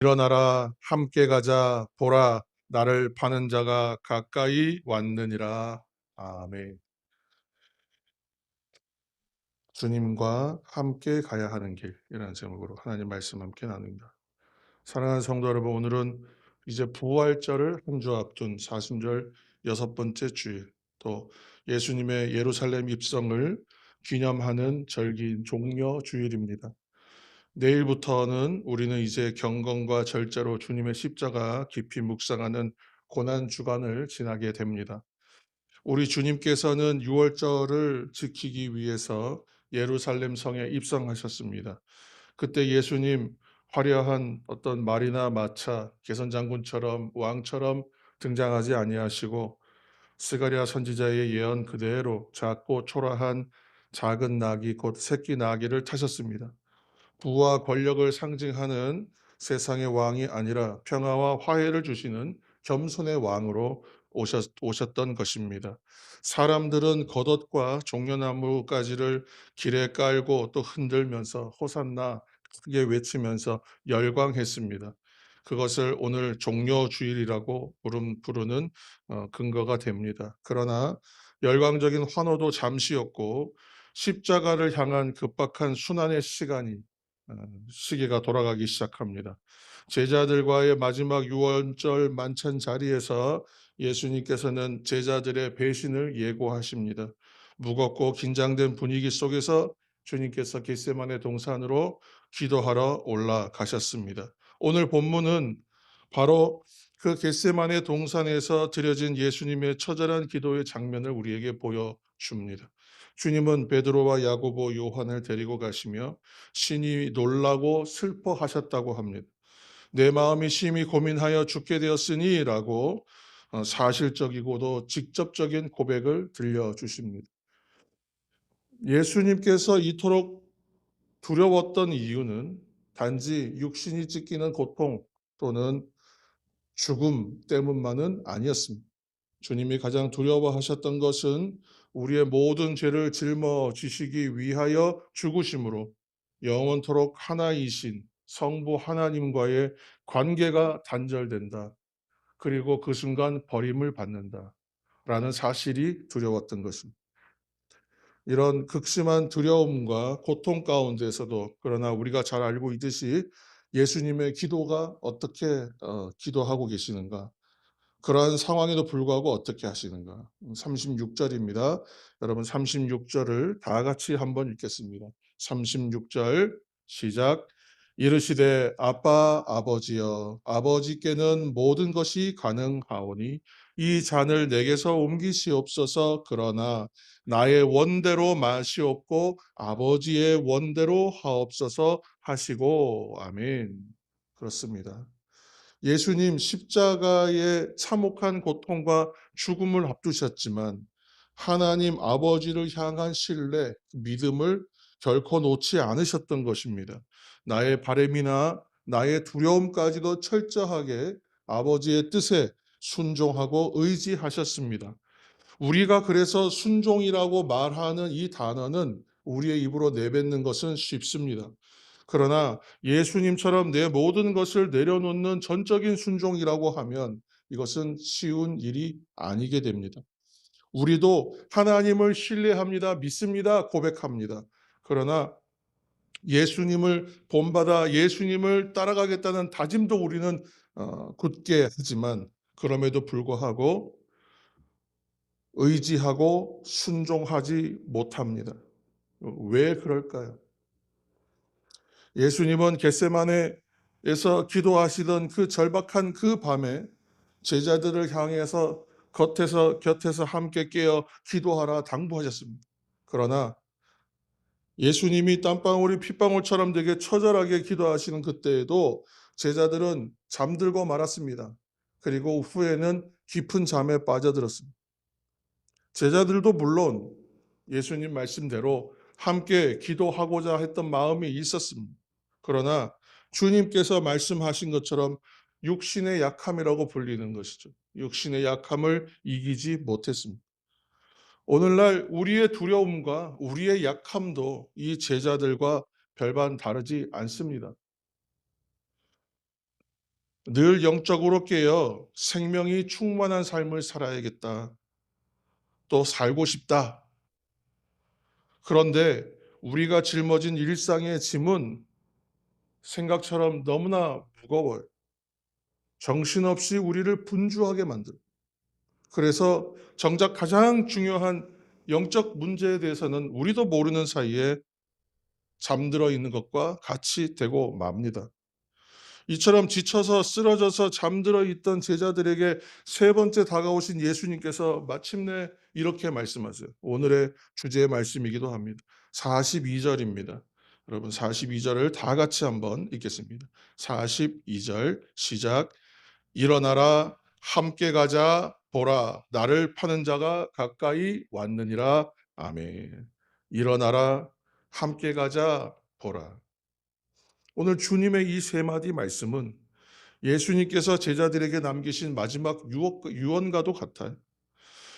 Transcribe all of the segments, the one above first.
일어나라 함께 가자 보라 나를 파는 자가 가까이 왔느니라. 아멘. 주님과 함께 가야 하는 길이라는 제목으로 하나님 말씀 함께 나눕니다. 사랑하는 성도 여러분, 오늘은 이제 부활절을 한 주 앞둔 사순절 여섯 번째 주일, 또 예수님의 예루살렘 입성을 기념하는 절기인 종려 주일입니다. 내일부터는 우리는 이제 경건과 절제로 주님의 십자가 깊이 묵상하는 고난 주간을 지나게 됩니다. 우리 주님께서는 유월절을 지키기 위해서 예루살렘 성에 입성하셨습니다. 그때 예수님 화려한 어떤 말이나 마차, 개선장군처럼 왕처럼 등장하지 아니하시고 스가랴 선지자의 예언 그대로 작고 초라한 작은 나귀 곧 새끼 나귀를 타셨습니다. 부와 권력을 상징하는 세상의 왕이 아니라 평화와 화해를 주시는 겸손의 왕으로 오셨던 것입니다. 사람들은 겉옷과 종려나무 가지를 길에 깔고 또 흔들면서 호산나 크게 외치면서 열광했습니다. 그것을 오늘 종려주일이라고 부르는 근거가 됩니다. 그러나 열광적인 환호도 잠시였고 십자가를 향한 급박한 순환의 시계가 돌아가기 시작합니다. 제자들과의 마지막 유월절 만찬 자리에서 예수님께서는 제자들의 배신을 예고하십니다. 무겁고 긴장된 분위기 속에서 주님께서 겟세마네 동산으로 기도하러 올라가셨습니다. 오늘 본문은 바로 그 겟세마네 동산에서 드려진 예수님의 처절한 기도의 장면을 우리에게 보여줍니다. 주님은 베드로와 야고보, 요한을 데리고 가시며 신이 놀라고 슬퍼하셨다고 합니다. 내 마음이 심히 고민하여 죽게 되었으니라고 사실적이고도 직접적인 고백을 들려주십니다. 예수님께서 이토록 두려웠던 이유는 단지 육신이 찢기는 고통 또는 죽음 때문만은 아니었습니다. 주님이 가장 두려워하셨던 것은 우리의 모든 죄를 짊어지시기 위하여 죽으심으로 영원토록 하나이신 성부 하나님과의 관계가 단절된다. 그리고 그 순간 버림을 받는다. 라는 사실이 두려웠던 것입니다. 이런 극심한 두려움과 고통 가운데서도 그러나 우리가 잘 알고 있듯이 예수님의 기도가 어떻게 기도하고 계시는가? 그러한 상황에도 불구하고 어떻게 하시는가? 36절입니다. 여러분 36절을 다 같이 한번 읽겠습니다. 36절 시작. 이르시되 아빠 아버지여 아버지께는 모든 것이 가능하오니 이 잔을 내게서 옮기시옵소서. 그러나 나의 원대로 마시옵고 아버지의 원대로 하옵소서 하시고 아멘. 그렇습니다. 예수님 십자가의 참혹한 고통과 죽음을 앞두셨지만 하나님 아버지를 향한 신뢰, 믿음을 결코 놓지 않으셨던 것입니다. 나의 바램이나 나의 두려움까지도 철저하게 아버지의 뜻에 순종하고 의지하셨습니다. 우리가 그래서 순종이라고 말하는 이 단어는 우리의 입으로 내뱉는 것은 쉽습니다. 그러나 예수님처럼 내 모든 것을 내려놓는 전적인 순종이라고 하면 이것은 쉬운 일이 아니게 됩니다. 우리도 하나님을 신뢰합니다, 믿습니다, 고백합니다. 그러나 예수님을 본받아 예수님을 따라가겠다는 다짐도 우리는 굳게 하지만 그럼에도 불구하고 의지하고 순종하지 못합니다. 왜 그럴까요? 예수님은 겟세마네에서 기도하시던 그 절박한 그 밤에 제자들을 향해서 곁에서 함께 깨어 기도하라 당부하셨습니다. 그러나 예수님이 땀방울이 핏방울처럼 되게 처절하게 기도하시는 그때에도 제자들은 잠들고 말았습니다. 그리고 후에는 깊은 잠에 빠져들었습니다. 제자들도 물론 예수님 말씀대로 함께 기도하고자 했던 마음이 있었습니다. 그러나 주님께서 말씀하신 것처럼 육신의 약함이라고 불리는 것이죠. 육신의 약함을 이기지 못했습니다. 오늘날 우리의 두려움과 우리의 약함도 이 제자들과 별반 다르지 않습니다. 늘 영적으로 깨어 생명이 충만한 삶을 살아야겠다. 또 살고 싶다. 그런데 우리가 짊어진 일상의 짐은 생각처럼 너무나 무거워요. 정신없이 우리를 분주하게 만들어요. 그래서 정작 가장 중요한 영적 문제에 대해서는 우리도 모르는 사이에 잠들어 있는 것과 같이 되고 맙니다. 이처럼 지쳐서 쓰러져서 잠들어 있던 제자들에게 세 번째 다가오신 예수님께서 마침내 이렇게 말씀하세요. 오늘의 주제의 말씀이기도 합니다. 42절입니다. 여러분 42절을 다 같이 한번 읽겠습니다. 42절 시작. 일어나라 함께 가자 보라 나를 파는 자가 가까이 왔느니라. 아멘. 일어나라 함께 가자 보라. 오늘 주님의 이 세 마디 말씀은 예수님께서 제자들에게 남기신 마지막 유언과도 같아요.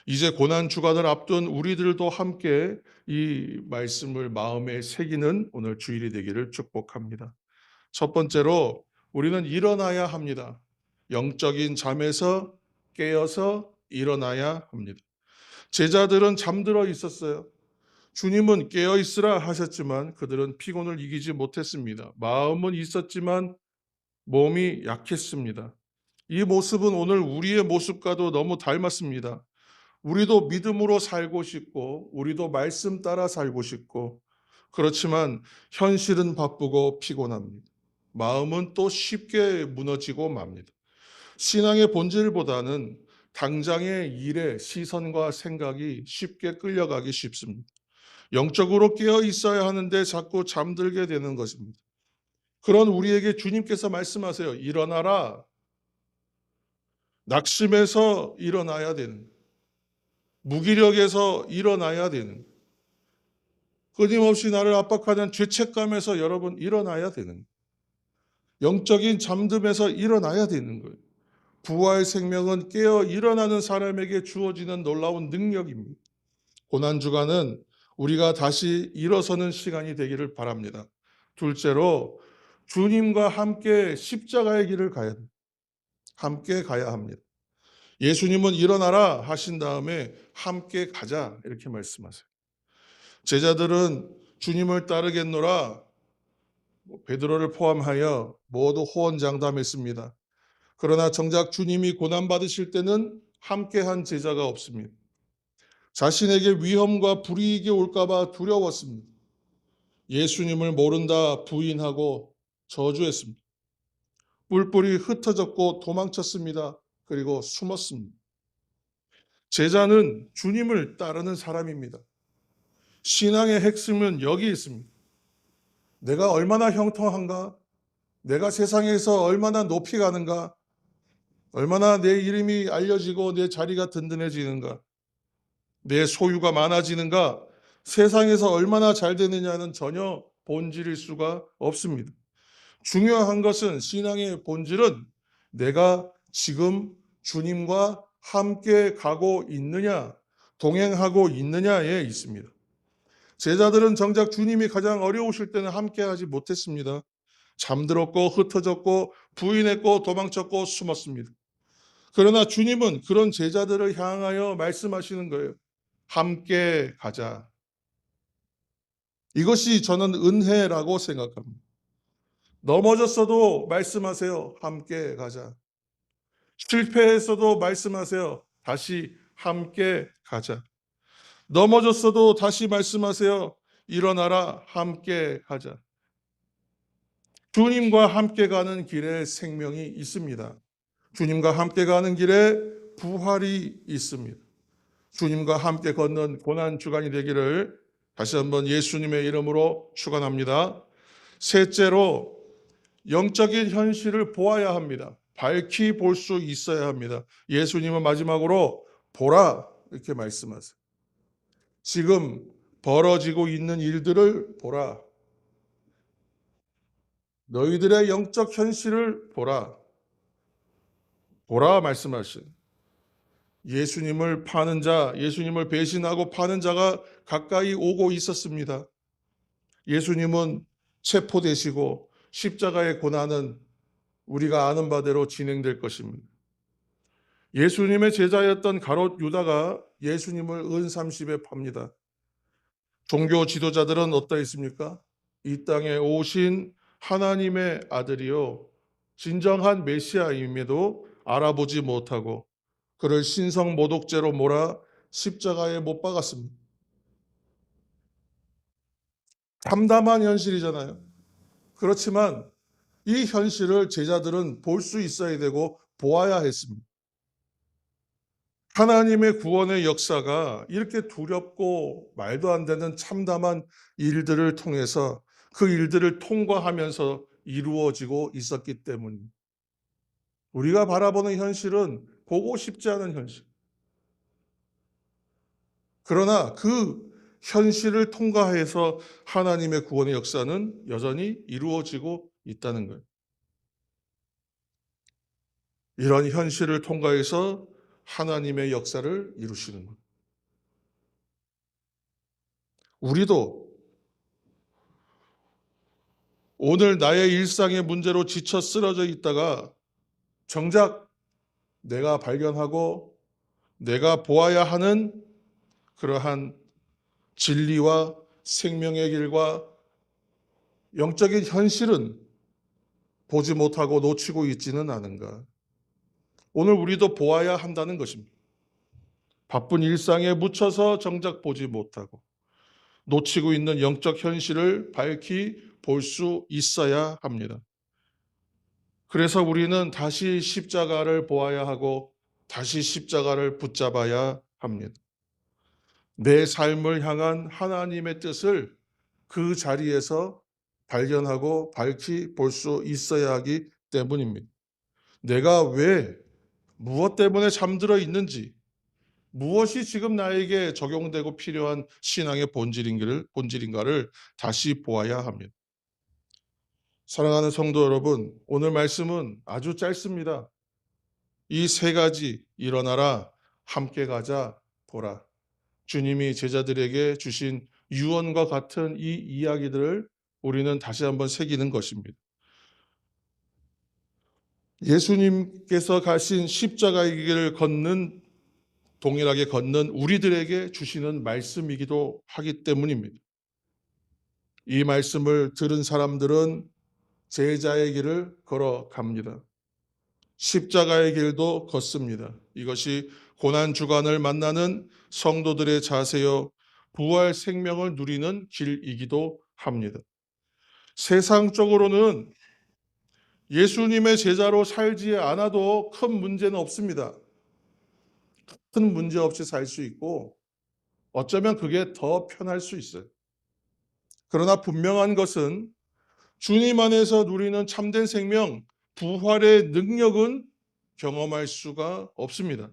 이제 고난 주간을 앞둔 우리들도 함께 이 말씀을 마음에 새기는 오늘 주일이 되기를 축복합니다. 첫 번째로 우리는 일어나야 합니다. 영적인 잠에서 깨어서 일어나야 합니다. 제자들은 잠들어 있었어요. 주님은 깨어 있으라 하셨지만 그들은 피곤을 이기지 못했습니다. 마음은 있었지만 몸이 약했습니다. 이 모습은 오늘 우리의 모습과도 너무 닮았습니다. 우리도 믿음으로 살고 싶고, 우리도 말씀 따라 살고 싶고, 그렇지만 현실은 바쁘고 피곤합니다. 마음은 또 쉽게 무너지고 맙니다. 신앙의 본질보다는 당장의 일에 시선과 생각이 쉽게 끌려가기 쉽습니다. 영적으로 깨어 있어야 하는데 자꾸 잠들게 되는 것입니다. 그런 우리에게 주님께서 말씀하세요. 일어나라. 낙심해서 일어나야 되는, 무기력에서 일어나야 되는, 끊임없이 나를 압박하는 죄책감에서 여러분 일어나야 되는, 영적인 잠듦에서 일어나야 되는 거예요. 부활 생명은 깨어 일어나는 사람에게 주어지는 놀라운 능력입니다. 고난주간은 우리가 다시 일어서는 시간이 되기를 바랍니다. 둘째로 주님과 함께 십자가의 길을 가야 합니다. 함께 가야 합니다. 예수님은 일어나라 하신 다음에 함께 가자 이렇게 말씀하세요. 제자들은 주님을 따르겠노라 베드로를 포함하여 모두 호언장담했습니다. 그러나 정작 주님이 고난받으실 때는 함께한 제자가 없습니다. 자신에게 위험과 불이익이 올까봐 두려웠습니다. 예수님을 모른다 부인하고 저주했습니다. 뿔뿔이 흩어졌고 도망쳤습니다. 그리고 숨었습니다. 제자는 주님을 따르는 사람입니다. 신앙의 핵심은 여기 있습니다. 내가 얼마나 형통한가? 내가 세상에서 얼마나 높이 가는가? 얼마나 내 이름이 알려지고 내 자리가 든든해지는가? 내 소유가 많아지는가? 세상에서 얼마나 잘 되느냐는 전혀 본질일 수가 없습니다. 중요한 것은 신앙의 본질은 내가 지금 주님과 함께 가고 있느냐, 동행하고 있느냐에 있습니다. 제자들은 정작 주님이 가장 어려우실 때는 함께하지 못했습니다. 잠들었고 흩어졌고 부인했고 도망쳤고 숨었습니다. 그러나 주님은 그런 제자들을 향하여 말씀하시는 거예요. 함께 가자. 이것이 저는 은혜라고 생각합니다. 넘어졌어도 말씀하세요. 함께 가자. 실패했어도 말씀하세요. 다시 함께 가자. 넘어졌어도 다시 말씀하세요. 일어나라. 함께 가자. 주님과 함께 가는 길에 생명이 있습니다. 주님과 함께 가는 길에 부활이 있습니다. 주님과 함께 걷는 고난 주간이 되기를 다시 한번 예수님의 이름으로 축원합니다. 셋째로 영적인 현실을 보아야 합니다. 밝히 볼 수 있어야 합니다. 예수님은 마지막으로 보라 이렇게 말씀하세요. 지금 벌어지고 있는 일들을 보라. 너희들의 영적 현실을 보라. 보라 말씀하신 예수님을 파는 자, 예수님을 배신하고 파는 자가 가까이 오고 있었습니다. 예수님은 체포되시고 십자가의 고난은 우리가 아는 바대로 진행될 것입니다. 예수님의 제자였던 가롯 유다가 예수님을 은30에 팝니다. 종교 지도자들은 어떠했습니까? 이 땅에 오신 하나님의 아들이요, 진정한 메시아임에도 알아보지 못하고 그를 신성 모독죄로 몰아 십자가에 못 박았습니다. 참담한 현실이잖아요. 그렇지만 이 현실을 제자들은 볼 수 있어야 되고 보아야 했습니다. 하나님의 구원의 역사가 이렇게 두렵고 말도 안 되는 참담한 일들을 통해서 그 일들을 통과하면서 이루어지고 있었기 때문입니다. 우리가 바라보는 현실은 보고 싶지 않은 현실. 그러나 그 현실을 통과해서 하나님의 구원의 역사는 여전히 이루어지고 있다는 거예요. 이런 현실을 통과해서 하나님의 역사를 이루시는 것. 우리도 오늘 나의 일상의 문제로 지쳐 쓰러져 있다가 정작 내가 발견하고 내가 보아야 하는 그러한 진리와 생명의 길과 영적인 현실은 보지 못하고 놓치고 있지는 않은가. 오늘 우리도 보아야 한다는 것입니다. 바쁜 일상에 묻혀서 정작 보지 못하고 놓치고 있는 영적 현실을 밝히 볼 수 있어야 합니다. 그래서 우리는 다시 십자가를 보아야 하고 다시 십자가를 붙잡아야 합니다. 내 삶을 향한 하나님의 뜻을 그 자리에서 발견하고 밝히 볼 수 있어야 하기 때문입니다. 내가 왜, 무엇 때문에 잠들어 있는지, 무엇이 지금 나에게 적용되고 필요한 신앙의 본질인가를 다시 보아야 합니다. 사랑하는 성도 여러분, 오늘 말씀은 아주 짧습니다. 이 세 가지, 일어나라, 함께 가자, 보라. 주님이 제자들에게 주신 유언과 같은 이 이야기들을 우리는 다시 한번 새기는 것입니다. 예수님께서 가신 십자가의 길을 걷는, 동일하게 걷는 우리들에게 주시는 말씀이기도 하기 때문입니다. 이 말씀을 들은 사람들은 제자의 길을 걸어갑니다. 십자가의 길도 걷습니다. 이것이 고난주간을 만나는 성도들의 자세요, 부활 생명을 누리는 길이기도 합니다. 세상적으로는 예수님의 제자로 살지 않아도 큰 문제는 없습니다. 큰 문제 없이 살 수 있고 어쩌면 그게 더 편할 수 있어요. 그러나 분명한 것은 주님 안에서 누리는 참된 생명, 부활의 능력은 경험할 수가 없습니다.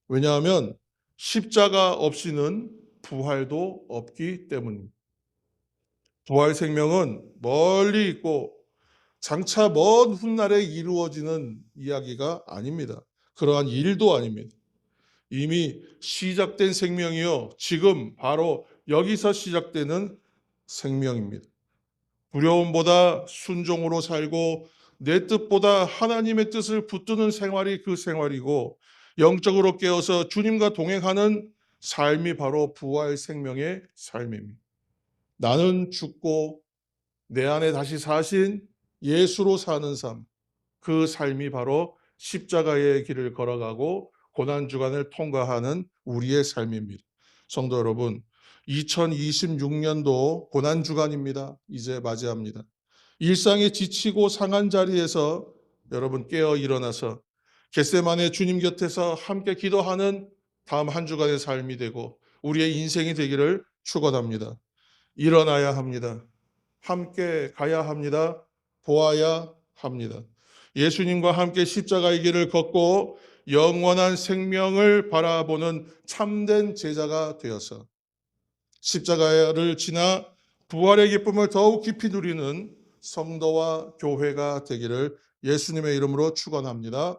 왜냐하면 십자가 없이는 부활도 없기 때문입니다. 부활 생명은 멀리 있고 장차 먼 훗날에 이루어지는 이야기가 아닙니다. 그러한 일도 아닙니다. 이미 시작된 생명이요, 지금 바로 여기서 시작되는 생명입니다. 두려움보다 순종으로 살고 내 뜻보다 하나님의 뜻을 붙드는 생활이 그 생활이고, 영적으로 깨어서 주님과 동행하는 삶이 바로 부활 생명의 삶입니다. 나는 죽고 내 안에 다시 사신 예수로 사는 삶, 그 삶이 바로 십자가의 길을 걸어가고 고난주간을 통과하는 우리의 삶입니다. 성도 여러분, 2026년도 고난주간입니다. 이제 맞이합니다. 일상에 지치고 상한 자리에서 여러분 깨어 일어나서 겟세마네 주님 곁에서 함께 기도하는 다음 한 주간의 삶이 되고 우리의 인생이 되기를 축원합니다. 일어나야 합니다. 함께 가야 합니다. 보아야 합니다. 예수님과 함께 십자가의 길을 걷고 영원한 생명을 바라보는 참된 제자가 되어서 십자가를 지나 부활의 기쁨을 더욱 깊이 누리는 성도와 교회가 되기를 예수님의 이름으로 축원합니다.